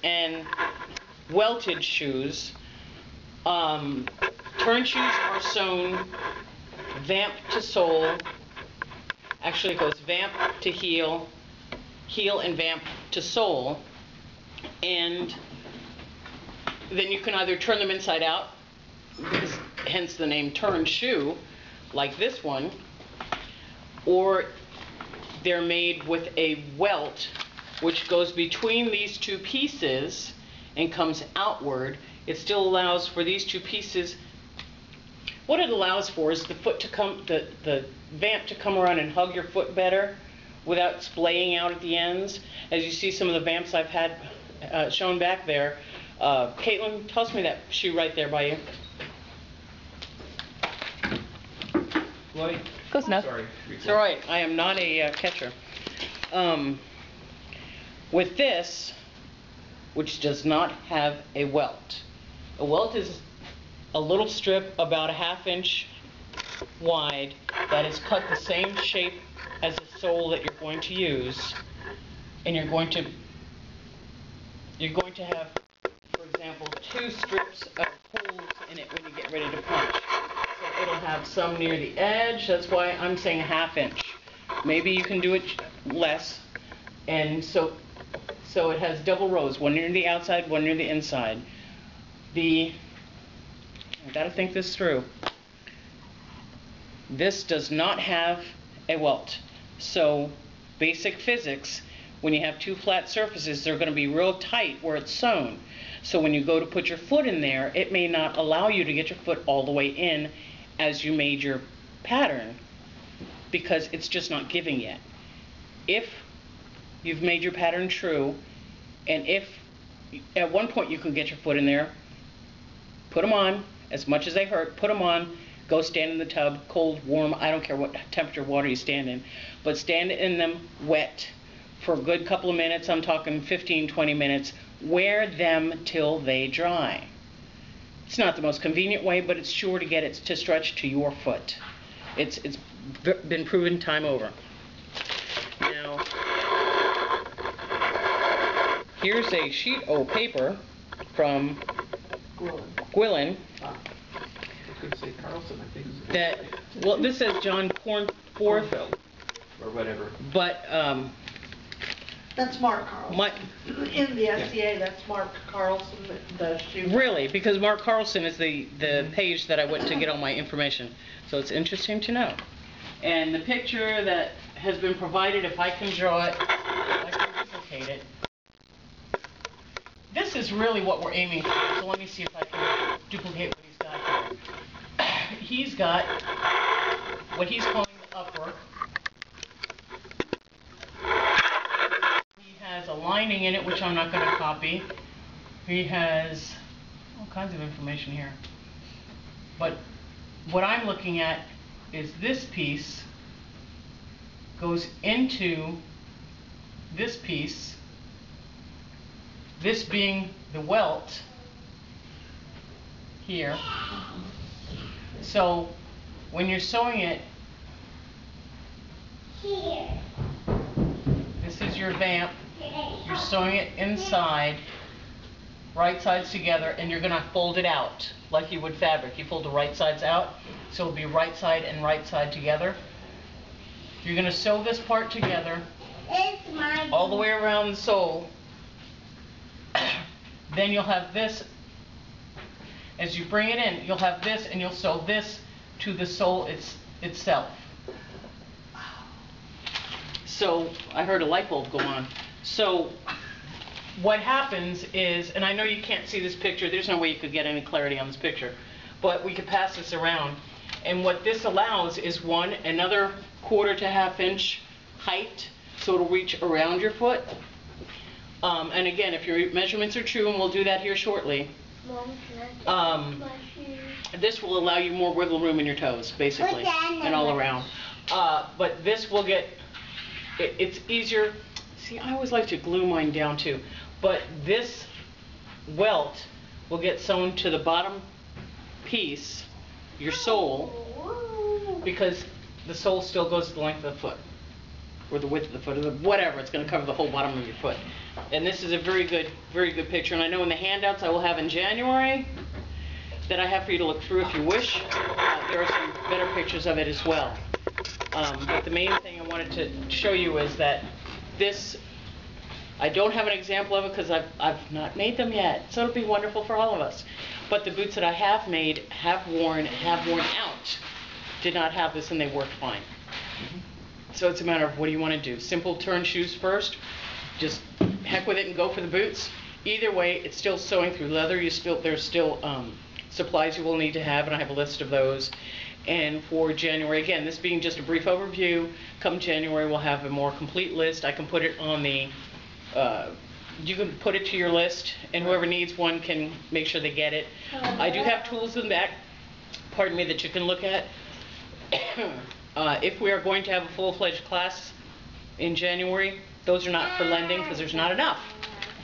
And welted shoes. Turn shoes are sewn vamp to sole. Actually, it goes vamp to heel, heel and vamp to sole. And then you can either turn them inside out, because, hence the name turn shoe, like this one, or they're made with a welt which goes between these two pieces and comes outward. It still allows for these two pieces. What it allows for is the foot to come, the vamp to come around and hug your foot better without splaying out at the ends. As you see some of the vamps I've had shown back there. Caitlin, toss me that shoe right there by you. Lloyd? Close enough. Sorry. It's all right. I am not a catcher. With this, which does not have a welt. A welt is a little strip about a ½ inch wide that is cut the same shape as the sole that you're going to use, and you're going to have, for example, 2 strips of holes in it when you get ready to punch. So it'll have some near the edge. That's why I'm saying a ½ inch. Maybe you can do it less, and so it has double rows, one near the outside, one near the inside. I gotta think this through. This does not have a welt. So basic physics, when you have 2 flat surfaces, they're gonna be real tight where it's sewn. So when you go to put your foot in there, it may not allow you to get your foot all the way in as you made your pattern, because it's just not giving yet. If you've made your pattern true, and if at one point you can get your foot in there, put them on as much as they hurt, put them on, go stand in the tub, cold, warm, I don't care what temperature of water you stand in, but stand in them wet for a good couple of minutes. I'm talking 15-20 minutes. Wear them till they dry. It's not the most convenient way, but it's sure to get it to stretch to your foot. It's been proven time over. Now, here's a sheet of paper from Gwilyn. I could say Carlson, I think. That, well, this says John Kornfeld or whatever. But that's Mark Carlson. In the SCA, that's Mark Carlson, the shoe. Really, because Mark Carlson is the page that I went to get all my information. So it's interesting to know. And the picture that has been provided, if I can draw it, if I can duplicate it. This is really what we're aiming for. So let me see if I can duplicate what he's got here. He's got what he's calling the upper. He has a lining in it, which I'm not going to copy. He has all kinds of information here. But what I'm looking at is this piece goes into this piece, this being the welt here. So when you're sewing it, this is your vamp, you're sewing it inside, right sides together, and you're going to fold it out like you would fabric. You fold the right sides out, so it'll be right side and right side together. You're going to sew this part together all the way around the sole. Then you'll have this, as you bring it in, you'll have this, and you'll sew this to the sole itself. So, I heard a light bulb go on. So, what happens is, and I know you can't see this picture, there's no way you could get any clarity on this picture, but we could pass this around. And what this allows is another 1/4 to ½ inch height, so it'll reach around your foot. And again, if your measurements are true, and we'll do that here shortly, this will allow you more wiggle room in your toes, basically, and all around. But this will get, it's easier. See, I always like to glue mine down too. But this welt will get sewn to the bottom piece, your sole, because the sole still goes the length of the foot. or the width of the foot, or the whatever. It's going to cover the whole bottom of your foot. And this is a very good picture. And I know in the handouts I will have in January that I have for you to look through if you wish. There are some better pictures of it as well. But the main thing I wanted to show you is that this, I don't have an example of it because I've not made them yet. So it'll be wonderful for all of us. But the boots that I have made have worn out. Did not have this and they worked fine. So it's a matter of what do you want to do? Simple turn shoes first, just heck with it and go for the boots. Either way, it's still sewing through leather. There's still supplies you will need to have, and I have a list of those. And for January, again, this being just a brief overview, come January we'll have a more complete list. I can put it on the, you can put it to your list, and whoever needs one can make sure they get it. I do have tools in the back, pardon me, that you can look at. If we are going to have a full-fledged class in January, those are not for lending because there's not enough.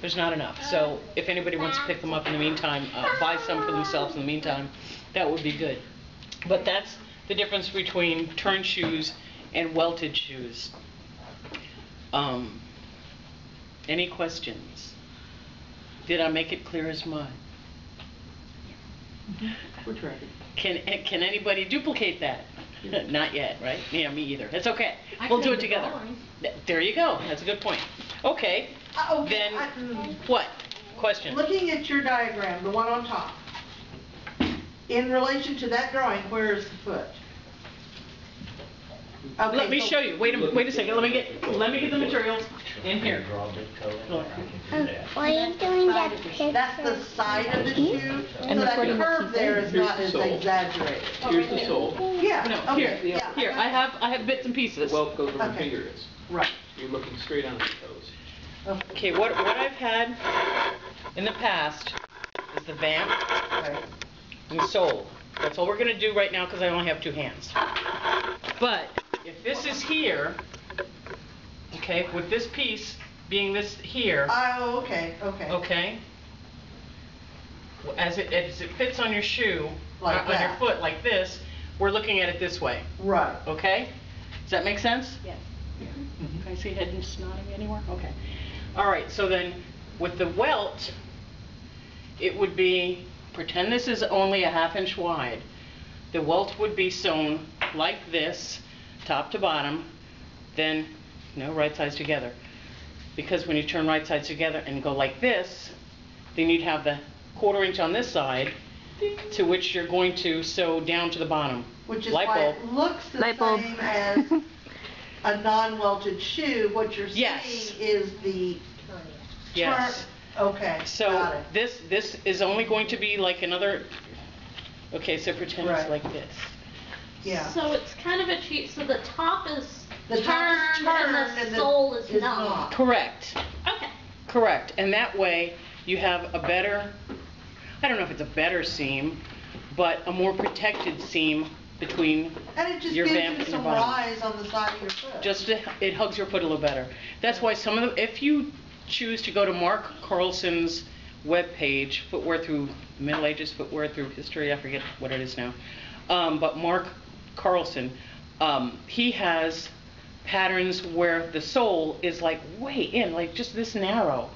There's not enough. So if anybody wants to pick them up in the meantime, buy some for themselves in the meantime, that would be good. But that's the difference between turn shoes and welted shoes. Any questions? Did I make it clear as mud? We're tracking. Can anybody duplicate that? Not yet, right? Yeah, me either. It's okay. We'll do it together. There you go. That's a good point. Okay. Okay. Then what? Question. Looking at your diagram, the one on top, in relation to that drawing, where is the foot? Okay, Let me show you. Wait a second. Let me get the materials in here. Why are you doing that picture? That's the side of the shoe, so that curve there is not as exaggerated. Here's the sole. Yeah, No, okay, here. yeah. Here. I have bits and pieces. The welt goes where your Okay. finger is. Right. You're looking straight on the toes. Okay. What I've had in the past is the vamp Right. and the sole. That's all we're going to do right now because I only have two hands. But if this is here, okay, with this piece being this here, Oh, okay. okay, as it fits on your shoe, Like on your that. foot like this, we're looking at it this way, Right. okay? Does that make sense? Yes. Can I see head and nodding anywhere? Okay. All right, so then with the welt, it would be, pretend this is only a 1/2 inch wide. The welt would be sewn like this, top to bottom, then, right sides together. Because when you turn right sides together and go like this, then you'd have the 1/4 inch on this side, to which you're going to sew down to the bottom. Which is Light why bulb. it looks the Light bulb. same as a non-welted shoe. What you're Yes. seeing is the Yes. turn. Okay, So got it. this is only going to be like another, okay, so pretend it's Right. like this. Yeah. So it's kind of a cheat, so the top is The top is turned and the sole is not. Correct. Okay. Correct. And that way you have a better, I don't know if it's a better seam, but a more protected seam between And it just your gives vamp you and your some bottom. rise on the side of your foot. It hugs your foot a little better. That's why some of the, if you choose to go to Mark Carlson's webpage, Footwear Through Middle Ages, Footwear Through History, I forget what it is now. But Mark Carlson, he has patterns where the sole is like way in, like just this narrow,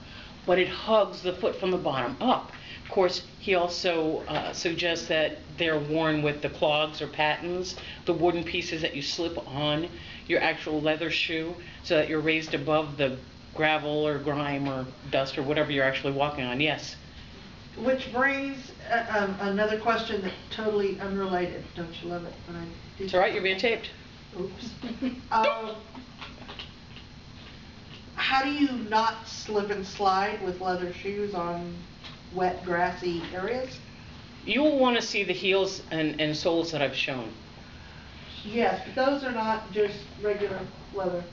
but it hugs the foot from the bottom up. Of course, he also suggests that they're worn with the clogs or pattens, the wooden pieces that you slip on your actual leather shoe, so that you're raised above the gravel or grime or dust or whatever you're actually walking on. Yes? Which brings another question that's totally unrelated. Don't you love it when I do It's all right, you're being taped. Oops. How do you not slip and slide with leather shoes on wet, grassy areas? You'll want to see the heels and soles that I've shown. Yes, but those are not just regular leather.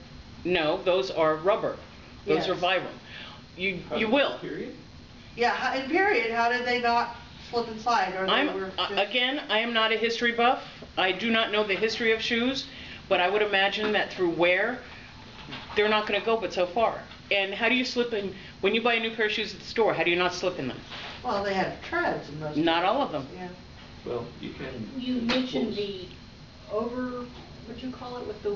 No, those are rubber. Those are Yes. Vibram. You will. Period? Yeah, in period, how did they not slip and slide? Or they were just... Again, I am not a history buff. I do not know the history of shoes, but I would imagine that through wear, they're not going to go but so far. And how do you slip in, when you buy a new pair of shoes at the store, how do you not slip in them? Well, they have treads in most Not all of them. Yeah. Well, you can. You mentioned the over What'd you call it with the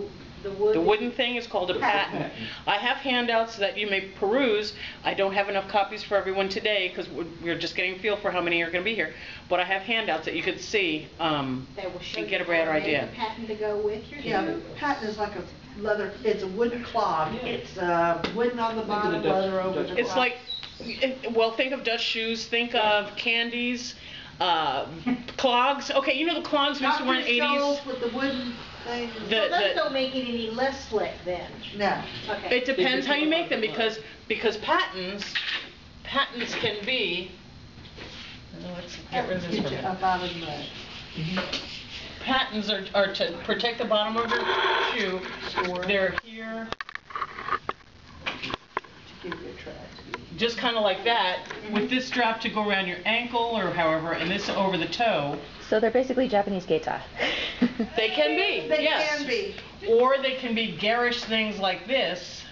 wood? The wooden thing is called a patten. I have handouts that you may peruse. I don't have enough copies for everyone today because we're just getting a feel for how many are going to be here. But I have handouts that you could see and get a better idea. A patten to go with your shoe? Yeah, patten is like a leather, it's a wooden clog. It's wooden on the bottom, Dutch- leather over the top. It's like, well, think of Dutch shoes, think of candies, clogs. Okay, you know the clogs we used to wear in the 80s? Soles with the wooden thing. So those don't make it any less slick then? No. Okay. It depends how you make them because pattens can be, let's get rid of this Get for a you minute. up out of the mud. Pattens are to protect the bottom of your shoe. They're here, To give you a track. just kind of like that, with this strap to go around your ankle or however, and this over the toe. So they're basically Japanese gaita. They can be, They yes. can be. Or they can be garish things like this,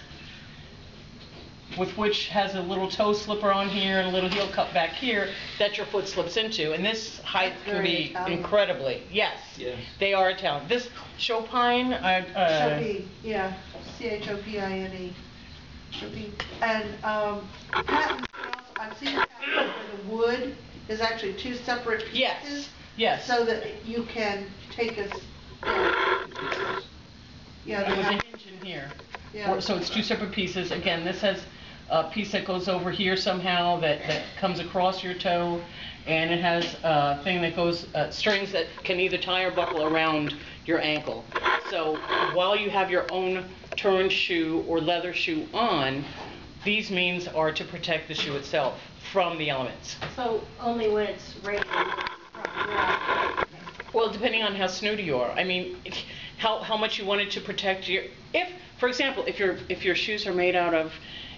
with which has a little toe slipper on here and a little heel cup back here that your foot slips into. And this height That's can very be Italian. incredibly, yes, Yes. they are Italian. This Chopin, Chopin, yeah, Chopine. Chopine. And pattens, I've seen patterns where the wood is actually two separate pieces. yes, yes. So that you can take a, yeah, they There's a have, hinge in here. yeah. So it's two separate pieces. Again, this has a piece that goes over here somehow that comes across your toe, and it has a thing that goes, strings that can either tie or buckle around your ankle. So while you have your own turned shoe or leather shoe on, these means are to protect the shoe itself from the elements. So only when it's raining from water. Well, depending on how snooty you are. I mean, how much you wanted to protect your, for example, if your shoes are made out of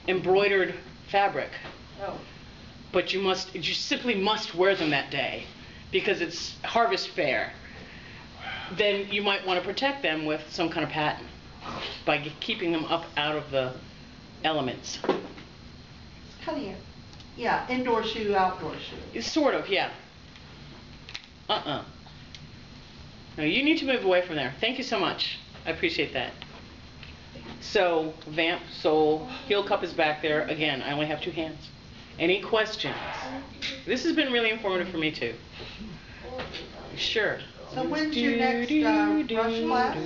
embroidered fabric, Oh. but you simply must wear them that day because it's harvest fair, then you might want to protect them with some kind of pattern by keeping them up out of the elements. It's kind of, yeah, indoor shoe, outdoor shoe. It's sort of, yeah. No, you need to move away from there. Thank you so much. I appreciate that. So, vamp, sole, heel cup is back there. Again, I only have two hands. Any questions? This has been really informative for me too. Sure. So when's your next rush class?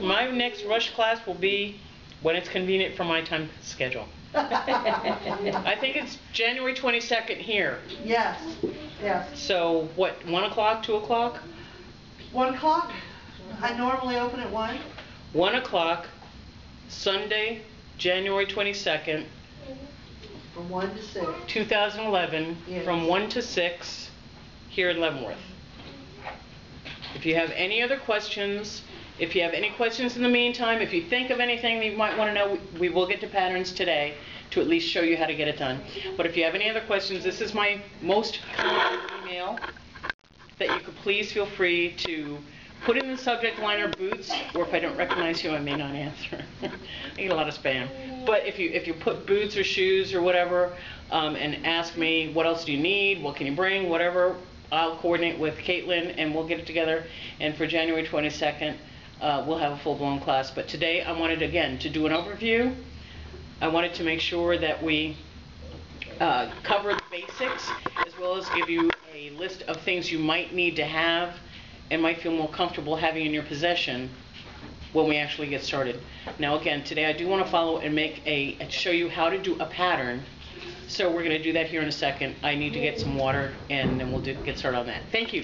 My next rush class will be when it's convenient for my time schedule. I think it's January 22nd here. Yes, yes. So what, 1 o'clock, 2 o'clock? 1 o'clock? I normally open at 1. 1 o'clock, Sunday, January 22nd, From 1 to 6. 2011, Yes. from 1 to 6 here in Leavenworth. If you have any other questions, if you have any questions in the meantime, if you think of anything that you might want to know, we will get to patterns today to at least show you how to get it done. But if you have any other questions, this is my most common email that you could please feel free to put in the subject line or boots, or if I don't recognize you, I may not answer. I get a lot of spam. But if you put boots or shoes or whatever, and ask me, what else do you need, what can you bring, whatever, I'll coordinate with Caitlin and we'll get it together. And for January 22nd, we'll have a full-blown class. But today I wanted, again, to do an overview. I wanted to make sure that we cover the basics, as well as give you a list of things you might need to have and might feel more comfortable having in your possession when we actually get started. Now again, today I do want to follow and show you how to do a pattern. So we're going to do that here in a second. I need to get some water and then we'll get started on that. Thank you.